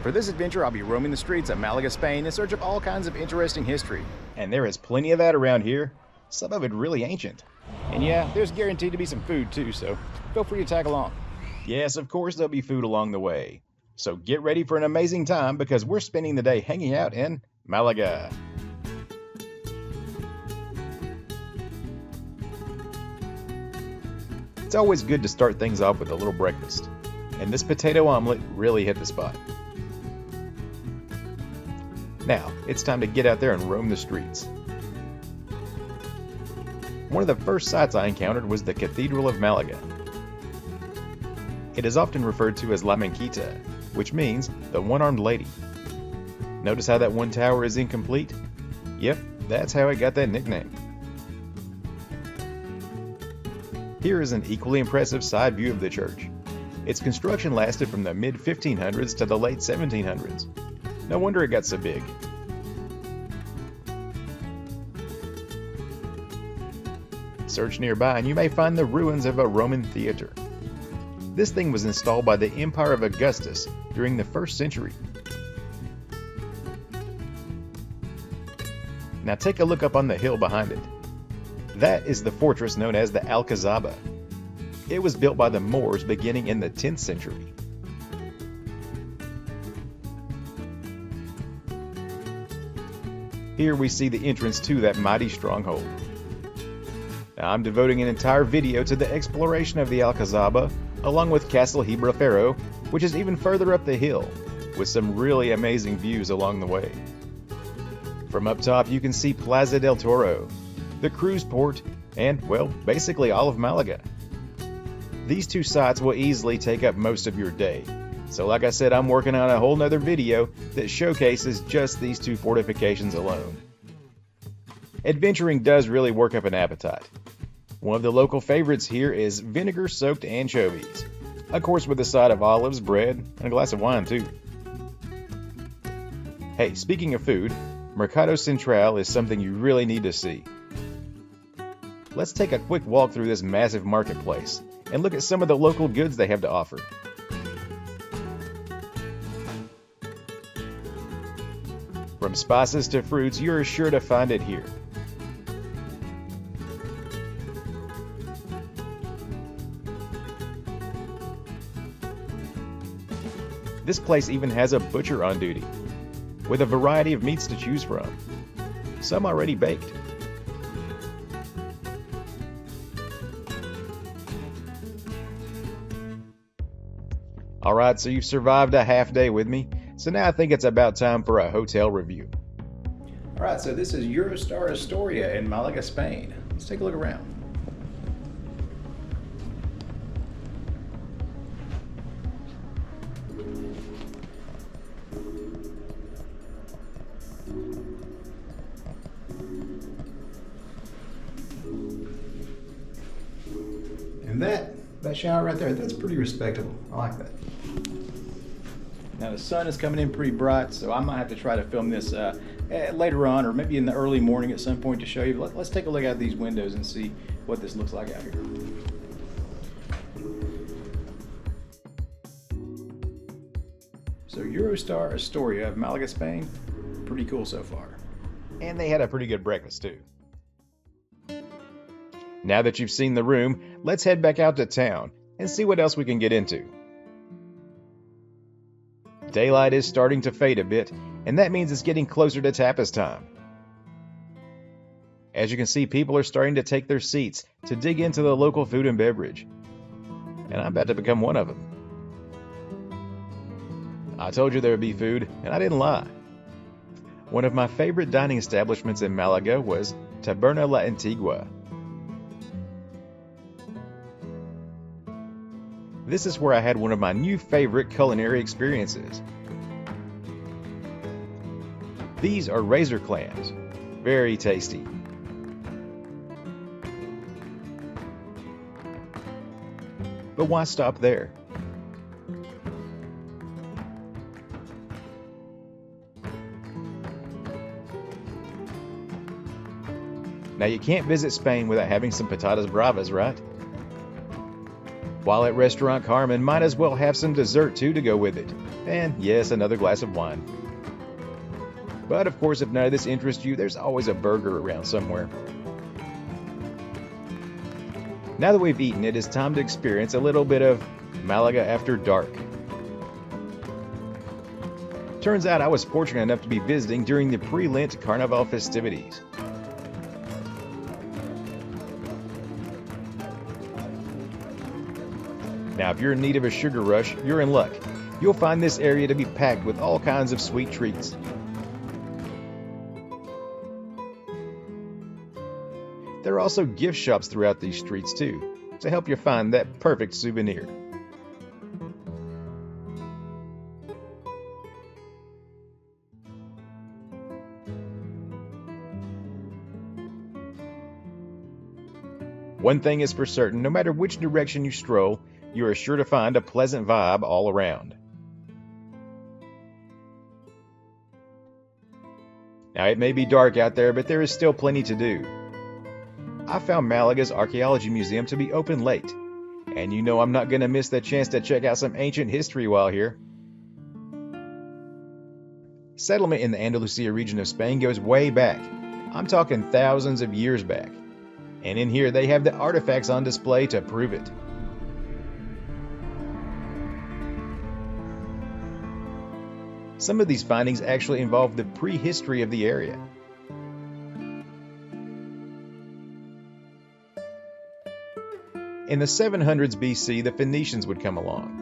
For this adventure, I'll be roaming the streets of Malaga, Spain in search of all kinds of interesting history. And there is plenty of that around here, some of it really ancient. And yeah, there's guaranteed to be some food too, so feel free to tag along. Yes, of course there'll be food along the way. So get ready for an amazing time because we're spending the day hanging out in Malaga. It's always good to start things off with a little breakfast, and this potato omelet really hit the spot. Now, it's time to get out there and roam the streets. One of the first sights I encountered was the Cathedral of Malaga. It is often referred to as La Manquita, which means the one-armed lady. Notice how that one tower is incomplete? Yep, that's how it got that nickname. Here is an equally impressive side view of the church. Its construction lasted from the mid-1500s to the late 1700s. No wonder it got so big. Search nearby and you may find the ruins of a Roman theater. This thing was installed by the Empire of Augustus during the 1st century. Now take a look up on the hill behind it. That is the fortress known as the Alcazaba. It was built by the Moors beginning in the 10th century. Here we see the entrance to that mighty stronghold. Now, I'm devoting an entire video to the exploration of the Alcazaba, along with Castle Gibralfaro, which is even further up the hill, with some really amazing views along the way. From up top you can see Plaza del Toro, the cruise port, and, well, basically all of Malaga. These two sites will easily take up most of your day, so like I said, I'm working on a whole nother video that showcases just these two fortifications alone. Adventuring does really work up an appetite. One of the local favorites here is vinegar-soaked anchovies, of course with a side of olives, bread, and a glass of wine too. Hey, speaking of food, Mercado Central is something you really need to see. Let's take a quick walk through this massive marketplace and look at some of the local goods they have to offer. From spices to fruits, you're sure to find it here. This place even has a butcher on duty, with a variety of meats to choose from, some already baked. Alright, so you've survived a half day with me, so now I think it's about time for a hotel review. Alright, so this is Eurostars Astoria in Malaga, Spain. Let's take a look around. And that shower right there, that's pretty respectable. I like that. Now the sun is coming in pretty bright, so I might have to try to film this later on, or maybe in the early morning at some point to show you. Let's take a look out these windows and see what this looks like out here. So Eurostar Astoria of Malaga, Spain, pretty cool so far. And they had a pretty good breakfast too. Now that you've seen the room, let's head back out to town and see what else we can get into. Daylight is starting to fade a bit, and that means it's getting closer to tapas time. As you can see, people are starting to take their seats to dig into the local food and beverage. And I'm about to become one of them. I told you there would be food, and I didn't lie. One of my favorite dining establishments in Malaga was Taberna la Antigua. This is where I had one of my new favorite culinary experiences. These are razor clams. Very tasty. But why stop there? Now you can't visit Spain without having some patatas bravas, right? While at restaurant Carmen, might as well have some dessert too to go with it. and yes, another glass of wine. But of course, if none of this interests you, there's always a burger around somewhere. Now that we've eaten, it is time to experience a little bit of Malaga after dark. Turns out I was fortunate enough to be visiting during the pre-Lent Carnival festivities. Now, if you're in need of a sugar rush, you're in luck. You'll find this area to be packed with all kinds of sweet treats. There are also gift shops throughout these streets too, to help you find that perfect souvenir. One thing is for certain, no matter which direction you stroll, you are sure to find a pleasant vibe all around. Now, it may be dark out there, but there is still plenty to do. I found Malaga's Archaeology Museum to be open late, and you know I'm not going to miss the chance to check out some ancient history while here. Settlement in the Andalusia region of Spain goes way back. I'm talking thousands of years back. And in here they have the artifacts on display to prove it. Some of these findings actually involve the prehistory of the area. In the 700s BC, the Phoenicians would come along.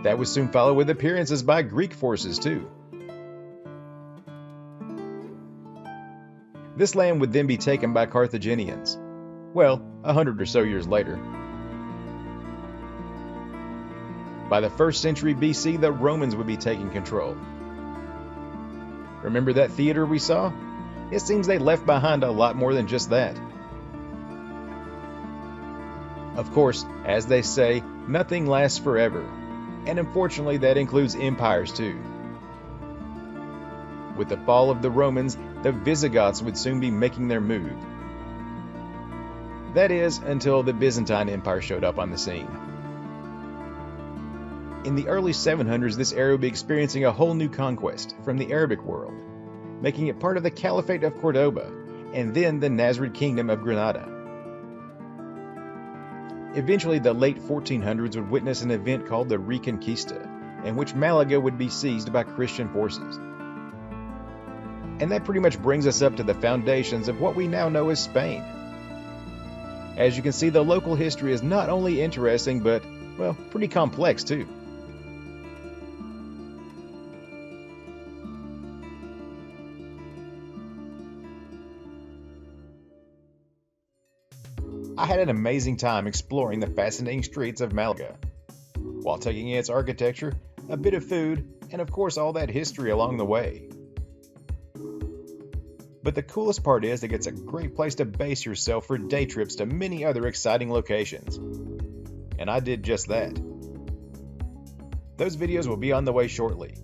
That was soon followed with appearances by Greek forces too. This land would then be taken by Carthaginians. Well, 100 or so years later. By the 1st century BC, the Romans would be taking control. Remember that theater we saw? It seems they left behind a lot more than just that. Of course, as they say, nothing lasts forever. And unfortunately, that includes empires too. With the fall of the Romans, the Visigoths would soon be making their move. That is, until the Byzantine Empire showed up on the scene. In the early 700s, this area would be experiencing a whole new conquest from the Arabic world, making it part of the Caliphate of Cordoba, and then the Nasrid Kingdom of Granada. Eventually, the late 1400s would witness an event called the Reconquista, in which Malaga would be seized by Christian forces. And that pretty much brings us up to the foundations of what we now know as Spain. As you can see, the local history is not only interesting, but, well, pretty complex too. I had an amazing time exploring the fascinating streets of Malaga, while taking in its architecture, a bit of food, and of course all that history along the way. But the coolest part is that it's a great place to base yourself for day trips to many other exciting locations. And I did just that. Those videos will be on the way shortly,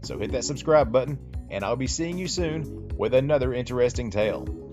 so hit that subscribe button, and I'll be seeing you soon with another interesting tale.